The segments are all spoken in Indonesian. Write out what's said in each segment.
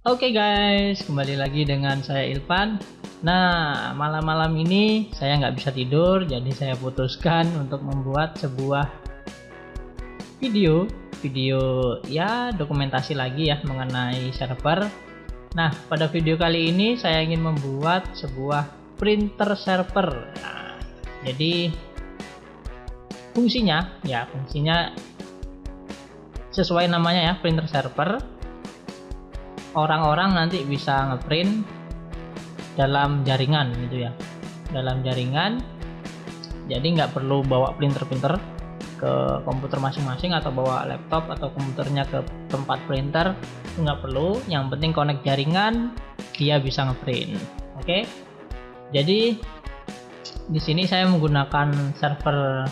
Oke guys, kembali lagi dengan saya Ilvan. Nah, malam-malam ini saya nggak bisa tidur, jadi saya putuskan untuk membuat sebuah video ya dokumentasi lagi ya mengenai server. Nah, pada video kali ini saya ingin membuat sebuah printer server. Nah, jadi fungsinya sesuai namanya ya, printer server. Orang-orang nanti bisa ngeprint dalam jaringan gitu ya, dalam jaringan, jadi nggak perlu bawa printer ke komputer masing-masing atau bawa laptop atau komputernya ke tempat printer, itu nggak perlu. Yang penting connect jaringan, dia bisa ngeprint. Oke, jadi di sini saya menggunakan server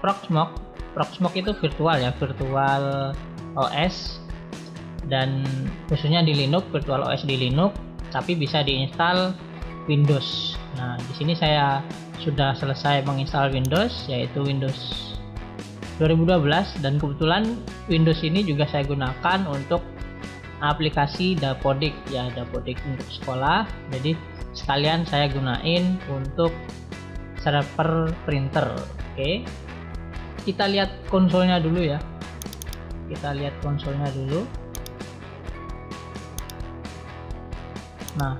Proxmox itu virtual ya, virtual OS, dan khususnya di Linux, virtual OS di Linux, tapi bisa diinstal Windows. Nah, di sini saya sudah selesai menginstal Windows, yaitu Windows 2012, dan kebetulan Windows ini juga saya gunakan untuk aplikasi Dapodik ya, Dapodik untuk sekolah. Jadi sekalian saya gunain untuk server printer. Oke, kita lihat konsolnya dulu ya. Nah,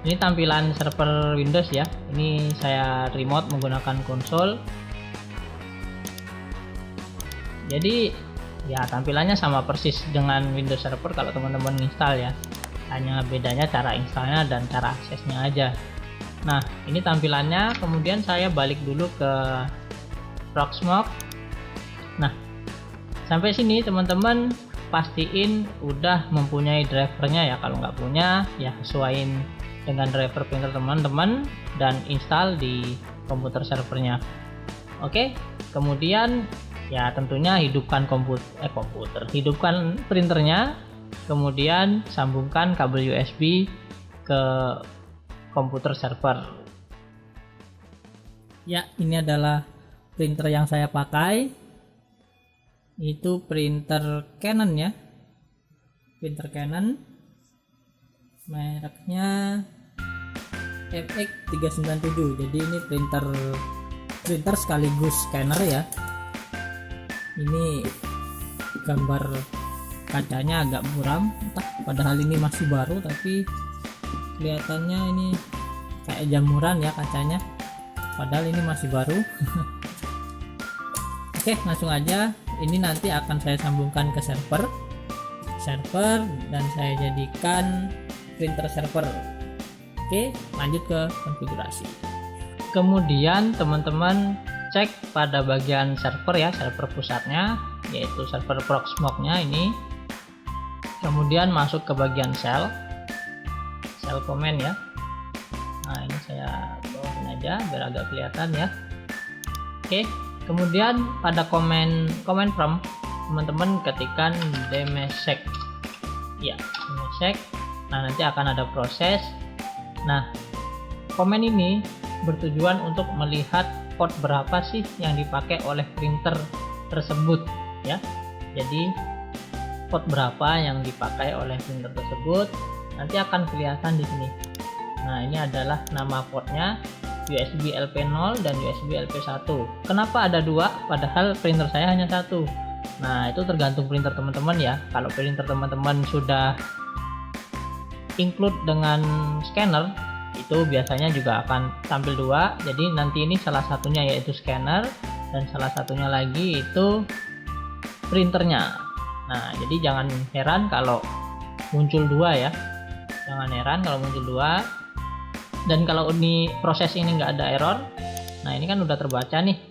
ini tampilan server Windows ya. Ini saya remote menggunakan konsol. Jadi ya tampilannya sama persis dengan Windows Server kalau teman-teman install ya. Hanya bedanya cara installnya dan cara aksesnya aja. Nah, ini tampilannya. Kemudian saya balik dulu ke Proxmox. Nah, sampai sini teman-teman pastiin udah mempunyai drivernya ya. Kalau nggak punya ya sesuaiin dengan driver printer teman-teman dan install di komputer servernya. Oke, kemudian ya tentunya hidupkan hidupkan printernya, kemudian sambungkan kabel USB ke komputer server. Ya, ini adalah printer yang saya pakai. Itu printer Canon ya, printer Canon, mereknya FX397. Jadi ini printer sekaligus scanner ya. Ini gambar kacanya agak muram, padahal ini masih baru, tapi kelihatannya ini kayak jamuran ya kacanya, padahal ini masih baru. Oke, langsung aja. Ini nanti akan saya sambungkan ke server dan saya jadikan printer server. Oke, lanjut ke konfigurasi. Kemudian teman-teman cek pada bagian server ya, server pusatnya, yaitu server Proxmox-nya ini. Kemudian masuk ke bagian shell command ya. Nah, ini saya bawain aja biar agak kelihatan ya. Oke, kemudian pada command prompt teman-teman ketikkan dmesec ya, dmesec. Nah, nanti akan ada proses. Nah, command ini bertujuan untuk melihat port berapa sih yang dipakai oleh printer tersebut ya. Jadi port berapa yang dipakai oleh printer tersebut nanti akan kelihatan di sini. Nah, ini adalah nama portnya, USB LP0 dan USB LP1. Kenapa ada dua padahal printer saya hanya satu? Nah, itu tergantung printer teman-teman ya. Kalau printer teman-teman sudah include dengan scanner, itu biasanya juga akan tampil dua. Jadi nanti ini salah satunya yaitu scanner dan salah satunya lagi itu printernya. Nah, jadi jangan heran kalau muncul dua ya. Jangan heran kalau muncul dua. Dan kalau ini proses ini nggak ada error, nah ini kan udah terbaca nih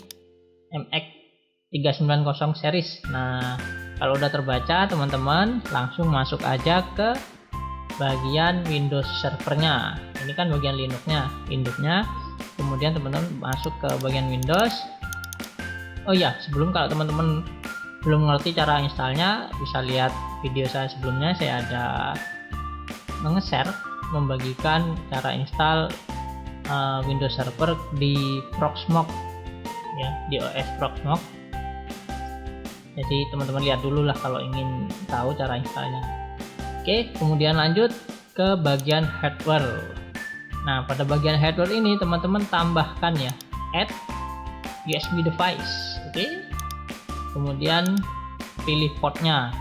MX390 series. Nah, kalau udah terbaca teman-teman langsung masuk aja ke bagian Windows servernya. Ini kan bagian Linuxnya, kemudian teman-teman masuk ke bagian Windows. Oh ya, kalau teman-teman belum ngerti cara installnya, bisa lihat video saya sebelumnya. Saya ada membagikan cara install Windows Server di Proxmox ya, di OS Proxmox. Jadi teman-teman lihat dulu lah kalau ingin tahu cara installnya. Oke, kemudian lanjut ke bagian hardware. Nah, pada bagian hardware ini teman-teman tambahkan ya add USB device. Oke, kemudian pilih portnya.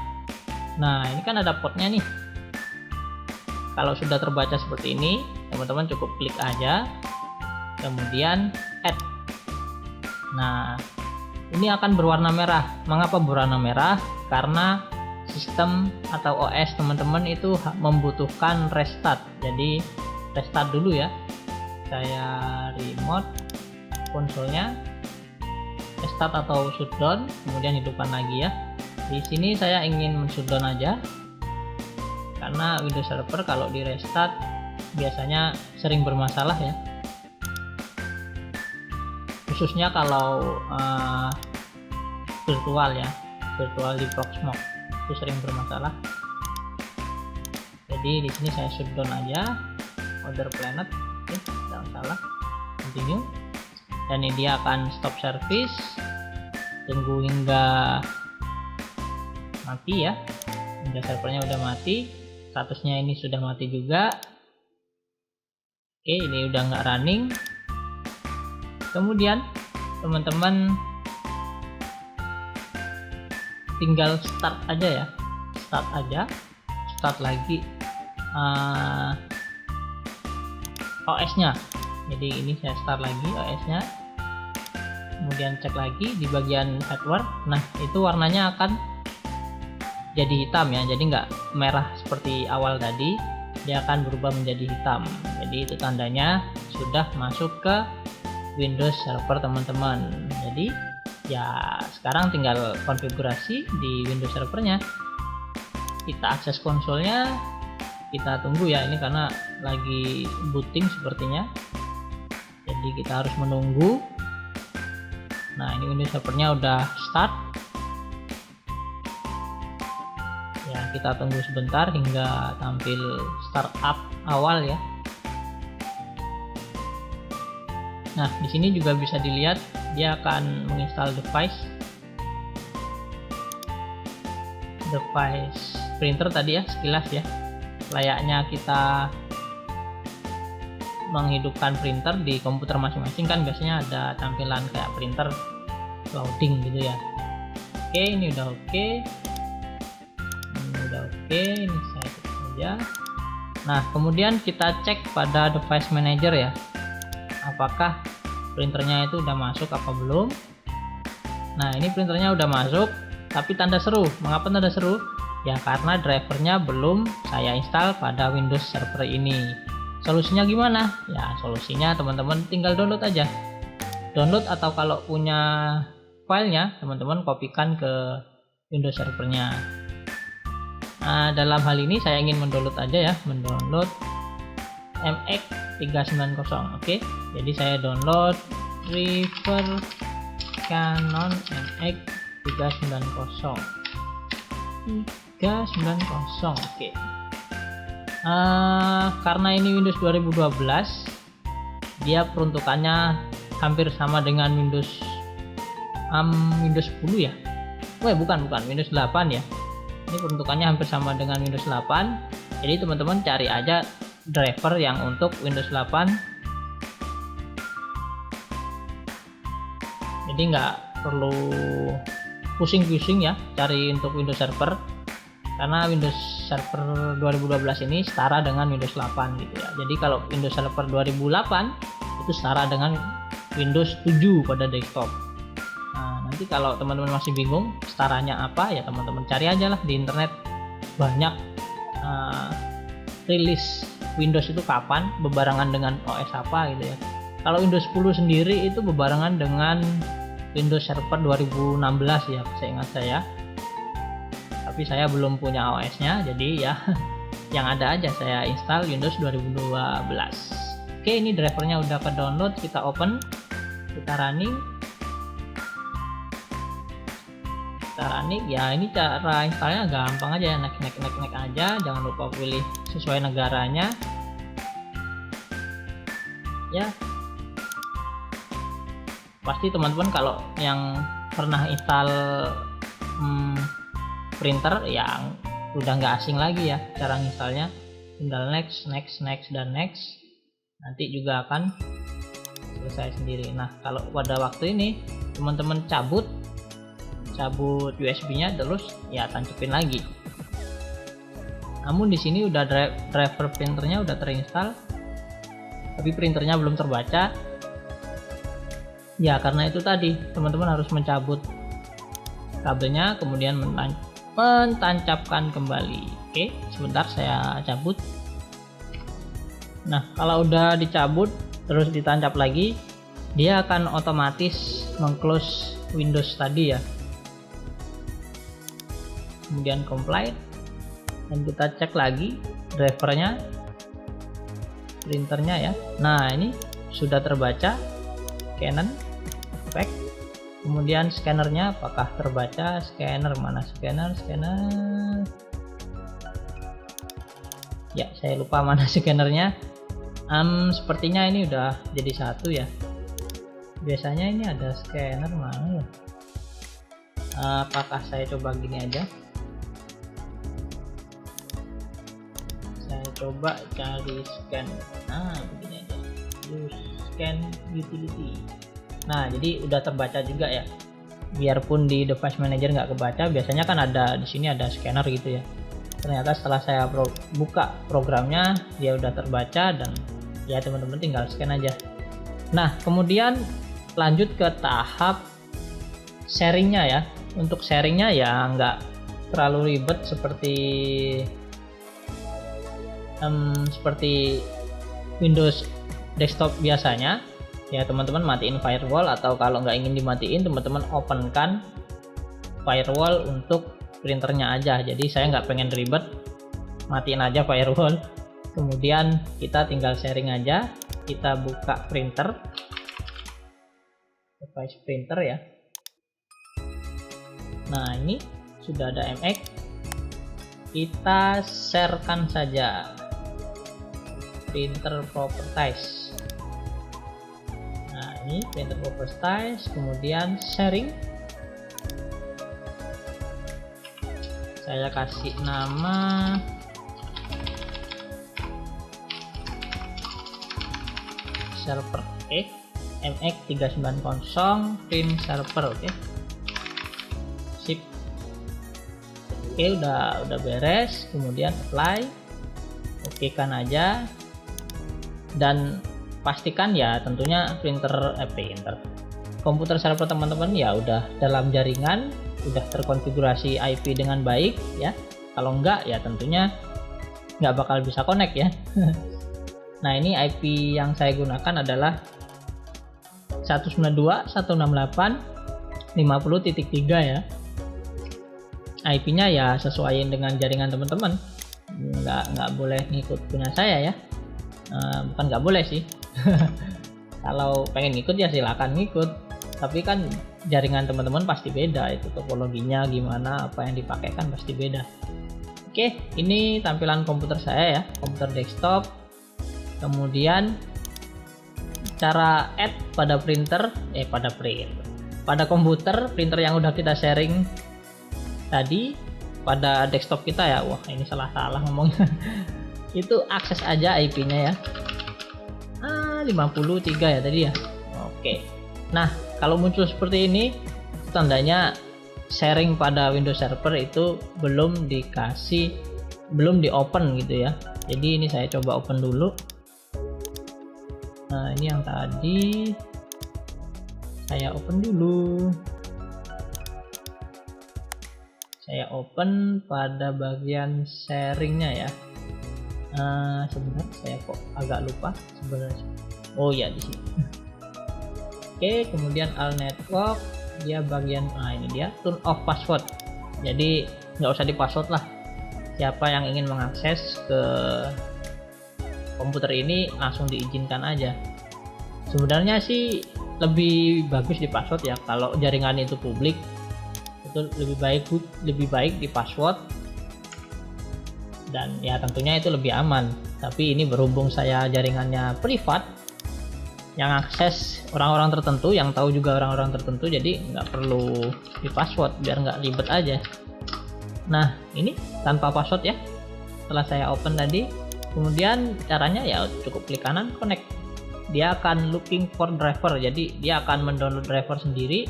Nah, ini kan ada portnya nih. Kalau sudah terbaca seperti ini, teman-teman cukup klik aja, kemudian add. Nah, ini akan berwarna merah. Mengapa berwarna merah? Karena sistem atau OS teman-teman itu membutuhkan restart. Jadi restart dulu ya. Saya remote konsolnya, restart atau shutdown, kemudian hidupkan lagi ya. Di sini saya ingin shutdown aja, karena Windows Server kalau di restart biasanya sering bermasalah ya, khususnya kalau virtual ya, virtual di Proxmox itu sering bermasalah. Jadi di sini saya shutdown aja, order planet, oke, jangan salah, continue, dan ini dia akan stop service, tunggu hingga mati ya, hingga servernya udah mati. Statusnya ini sudah mati juga. Oke, ini udah nggak running. Kemudian teman-teman tinggal start aja ya, start lagi OS-nya. Jadi ini saya start lagi OS-nya, kemudian cek lagi di bagian hardware. Nah, itu warnanya akan jadi hitam ya, jadi nggak merah seperti awal tadi, dia akan berubah menjadi hitam. Jadi itu tandanya sudah masuk ke Windows Server teman-teman. Jadi ya sekarang tinggal konfigurasi di Windows Servernya. Kita akses konsolnya, kita tunggu ya, ini karena lagi booting sepertinya, jadi kita harus menunggu. Nah, ini Windows Servernya udah start ya, kita tunggu sebentar hingga tampil startup awal ya. Nah, di sini juga bisa dilihat dia akan menginstal device printer tadi ya, sekilas ya, layaknya kita menghidupkan printer di komputer masing-masing kan biasanya ada tampilan kayak printer loading gitu ya. Oke, ini udah oke. Ini saya tutup saja. Nah, kemudian kita cek pada device manager ya, apakah printernya itu udah masuk apa belum. Nah, ini printernya udah masuk, tapi tanda seru. Mengapa tanda seru? Ya karena drivernya belum saya install pada Windows Server ini. Solusinya gimana? Ya solusinya teman-teman tinggal download aja. Download, atau kalau punya filenya teman-teman kopikan ke Windows Servernya. Nah, dalam hal ini saya ingin mendownload aja ya, mendownload MX390. Oke, jadi saya download driver Canon MX390. Oke. Karena ini Windows 2012, dia peruntukannya hampir sama dengan Windows 10 ya. Bukan Windows 8 ya. Ini peruntukannya hampir sama dengan Windows 8. Jadi teman-teman cari aja driver yang untuk Windows 8. Jadi nggak perlu pusing-pusing ya cari untuk Windows Server, karena Windows Server 2012 ini setara dengan Windows 8 gitu ya. Jadi kalau Windows Server 2008 itu setara dengan Windows 7 pada desktop. Nah, nanti kalau teman-teman masih bingung setaranya apa ya, teman-teman cari aja lah di internet. Banyak rilis Windows itu kapan, bebarengan dengan OS apa gitu ya. Kalau Windows 10 sendiri itu bebarengan dengan Windows Server 2016 ya, seingat saya. Tapi saya belum punya OS-nya, jadi ya yang ada aja saya install Windows 2012. Oke, ini drivernya udah ke download, kita open, kita running. Ya ini cara installnya gampang aja, naik aja, jangan lupa pilih sesuai negaranya ya. Pasti teman-teman kalau yang pernah install printer yang udah nggak asing lagi ya cara installnya, tinggal next dan next, nanti juga akan selesai sendiri. Nah kalau pada waktu ini teman-teman cabut USB nya terus ya tancapin lagi. Namun di sini udah driver printernya udah terinstall, tapi printernya belum terbaca ya, karena itu tadi teman-teman harus mencabut kabelnya kemudian mentancapkan kembali. Oke, sebentar saya cabut. Nah kalau udah dicabut terus ditancap lagi, dia akan otomatis mengclose Windows tadi ya, kemudian comply, dan kita cek lagi drivernya, printernya ya. Nah ini sudah terbaca Canon back, kemudian scannernya apakah terbaca, scanner mana, scanner ya, saya lupa mana scannernya. Sepertinya ini udah jadi satu ya, biasanya ini ada scanner mana ya. Apakah saya coba gini aja, saya coba cari scan, nah begini aja, use scan utility. Nah jadi udah terbaca juga ya, biarpun di device manager nggak kebaca, biasanya kan ada di sini ada scanner gitu ya. Ternyata setelah saya buka programnya dia udah terbaca, dan ya teman-teman tinggal scan aja. Nah kemudian lanjut ke tahap sharingnya ya. Untuk sharingnya ya nggak terlalu ribet seperti Windows desktop biasanya ya. Teman-teman matiin firewall, atau kalau nggak ingin dimatiin teman-teman open kan firewall untuk printernya aja. Jadi saya nggak pengen ribet, matiin aja firewall, kemudian kita tinggal sharing aja. Kita buka printer, device printer ya. Nah ini sudah ada MX, kita sharekan saja printer properties. Nah ini printer properties, kemudian sharing, saya kasih nama server, oke, MX390 print server, oke. Sip. Oke, udah beres, kemudian apply, oke kan aja, dan pastikan ya tentunya komputer server teman-teman ya udah dalam jaringan, udah terkonfigurasi IP dengan baik ya. Kalau enggak ya tentunya nggak bakal bisa connect ya. Nah ini IP yang saya gunakan adalah 192.168.50.3 ya. IP-nya ya sesuaiin dengan jaringan teman-teman, nggak boleh ngikut punya saya ya. Bukan nggak boleh sih. Kalau pengen ngikut ya silakan ngikut, tapi kan jaringan teman-teman pasti beda, itu topologinya gimana, apa yang dipakai kan pasti beda. Oke, ini tampilan komputer saya ya, komputer desktop. Kemudian cara add pada pada komputer printer yang udah kita sharing tadi pada desktop kita ya. Wah ini salah ngomongnya. Itu akses aja IP-nya ya, 53 ya tadi ya. Oke, nah kalau muncul seperti ini tandanya sharing pada Windows Server itu belum di open gitu ya. Jadi ini saya coba open dulu. Nah ini yang tadi saya open dulu, saya open pada bagian sharingnya ya. Sebentar, saya kok agak lupa sebenarnya. Oh ya di sini. Oke, kemudian all network, dia bagian ini dia turn off password. Jadi nggak usah di password lah. Siapa yang ingin mengakses ke komputer ini langsung diizinkan aja. Sebenarnya sih lebih bagus di password ya. Kalau jaringan itu publik itu lebih baik di password, dan ya tentunya itu lebih aman. Tapi ini berhubung saya jaringannya privat, yang akses orang-orang tertentu, yang tahu juga orang-orang tertentu, jadi nggak perlu di password biar nggak ribet aja. Nah, ini tanpa password ya. Setelah saya open tadi, kemudian caranya ya cukup klik kanan connect. Dia akan looking for driver, jadi dia akan mendownload driver sendiri.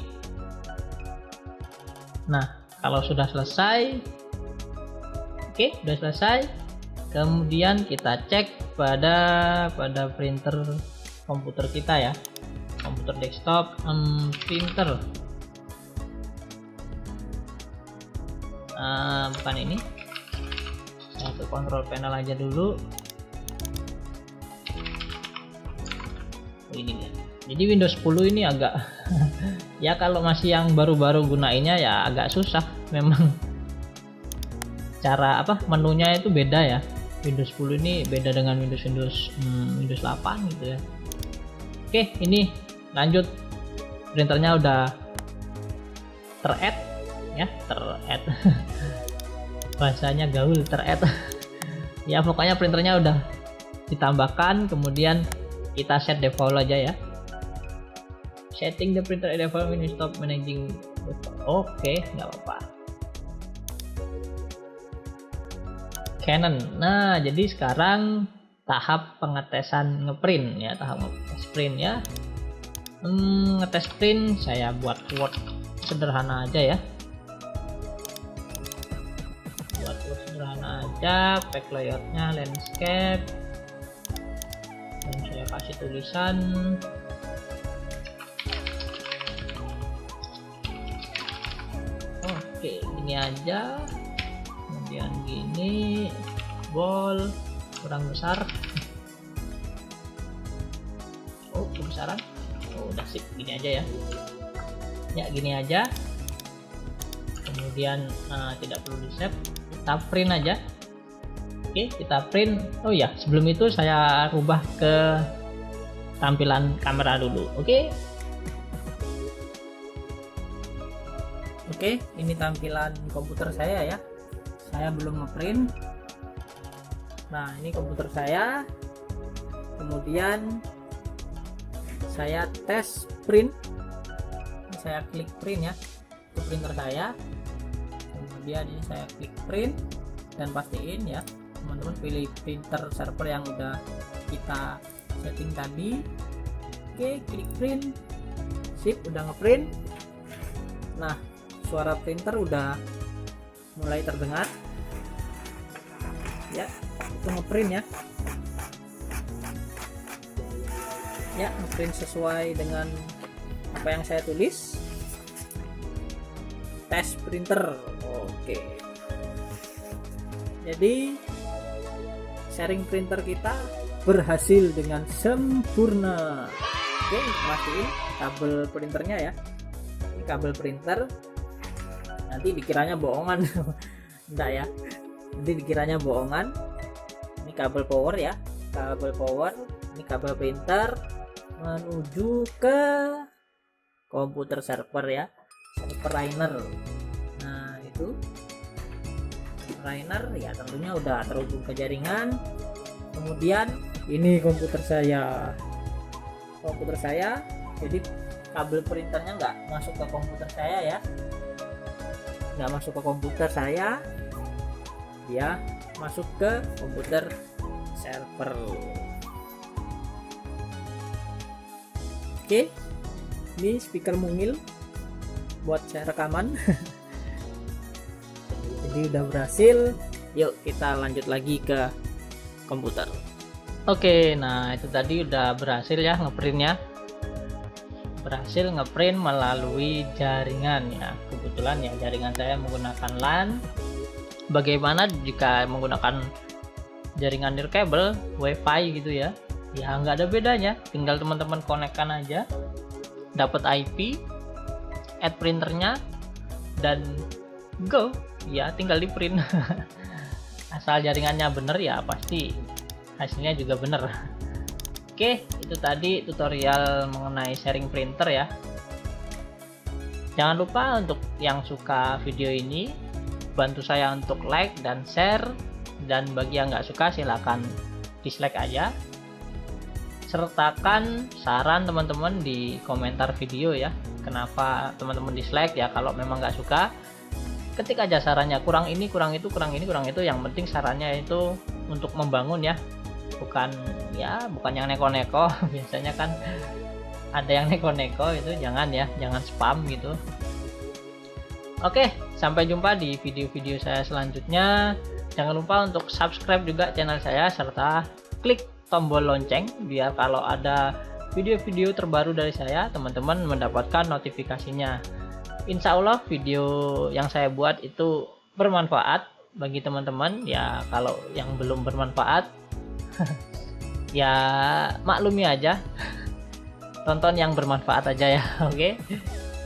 Nah, kalau sudah selesai, oke, sudah selesai. Kemudian kita cek pada printer komputer kita ya, komputer desktop, printer. Bukan ini. Saya ke control panel aja dulu. Ini dia. Jadi Windows 10 ini agak ya kalau masih yang baru-baru gunainnya ya agak susah memang. Cara menunya itu beda ya. Windows 10 ini beda dengan Windows 8 gitu ya. Oke, ini lanjut. Printernya udah ter-add ya, ter-add. Bahasanya gaul, ter-add. Ya pokoknya printernya udah ditambahkan, kemudian kita set default aja ya. Setting the printer default when you stop managing. Oke, nggak apa-apa. Canon. Nah, jadi sekarang tahap pengetesan ngeprint ya, tahap ngetes print ya. Ngetes print saya buat Word sederhana aja ya. Buat Word sederhana aja, pack layoutnya landscape. Dan saya kasih tulisan. Oke, gini aja. Kemudian gini, bold, kurang besar. Oh, kebesaran. Oh, udah sip, gini aja ya. Ya, gini aja. Kemudian tidak perlu di save, kita print aja. Oke, kita print. Oh ya, sebelum itu saya rubah ke tampilan kamera dulu. Oke, ini tampilan komputer saya ya. Saya belum ngeprint. Nah, ini komputer saya. Kemudian saya tes print. Saya klik print ya. Itu printer saya. Kemudian ini saya klik print dan pastiin ya, teman-teman pilih printer server yang udah kita setting tadi. Oke, klik print. Sip, udah ngeprint. Nah, suara printer udah mulai terdengar ya, itu ngeprint ya. Ya, ngeprint sesuai dengan apa yang saya tulis. Tes printer. Oke, jadi sharing printer kita berhasil dengan sempurna. Oke, mastiin kabel printernya ya. Ini kabel printer. Nanti dikiranya bohongan. Enggak ya, nanti dikiranya bohongan. Ini kabel power ya, kabel power. Ini kabel printer menuju ke komputer server ya, server Rainer. Nah, itu Rainer ya, tentunya udah terhubung ke jaringan. Kemudian ini komputer saya, jadi kabel printernya nggak masuk ke komputer saya ya, nggak masuk ke komputer saya, dia masuk ke komputer server. Oke, ini speaker mungil buat saya rekaman. Jadi udah berhasil. Yuk kita lanjut lagi ke komputer. Oke, nah itu tadi udah berhasil ya ngeprintnya. Berhasil ngeprint melalui jaringan ya. Kebetulan ya jaringan saya menggunakan LAN. Bagaimana jika menggunakan jaringan nirkabel, WiFi gitu ya? Ya nggak ada bedanya, tinggal teman-teman konekkan aja, dapat IP, add printernya, dan go ya, tinggal di print. Asal jaringannya bener ya pasti hasilnya juga bener. Oke, itu tadi tutorial mengenai sharing printer ya. Jangan lupa untuk yang suka video ini, bantu saya untuk like dan share, dan bagi yang nggak suka silahkan dislike aja. Sertakan saran teman-teman di komentar video ya, kenapa teman-teman dislike ya. Kalau memang nggak suka, ketik aja sarannya, kurang ini, kurang itu, kurang ini, kurang itu. Yang penting sarannya itu untuk membangun ya, bukan yang neko-neko. Biasanya kan ada yang neko-neko, itu jangan ya, jangan spam gitu. Oke, sampai jumpa di video-video saya selanjutnya. Jangan lupa untuk subscribe juga channel saya serta klik tombol lonceng biar kalau ada video-video terbaru dari saya teman-teman mendapatkan notifikasinya. Insya Allah video yang saya buat itu bermanfaat bagi teman-teman ya. Kalau yang belum bermanfaat ya maklumi aja, tonton yang bermanfaat aja ya. Oke,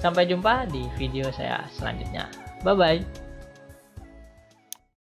sampai jumpa di video saya selanjutnya. Bye bye.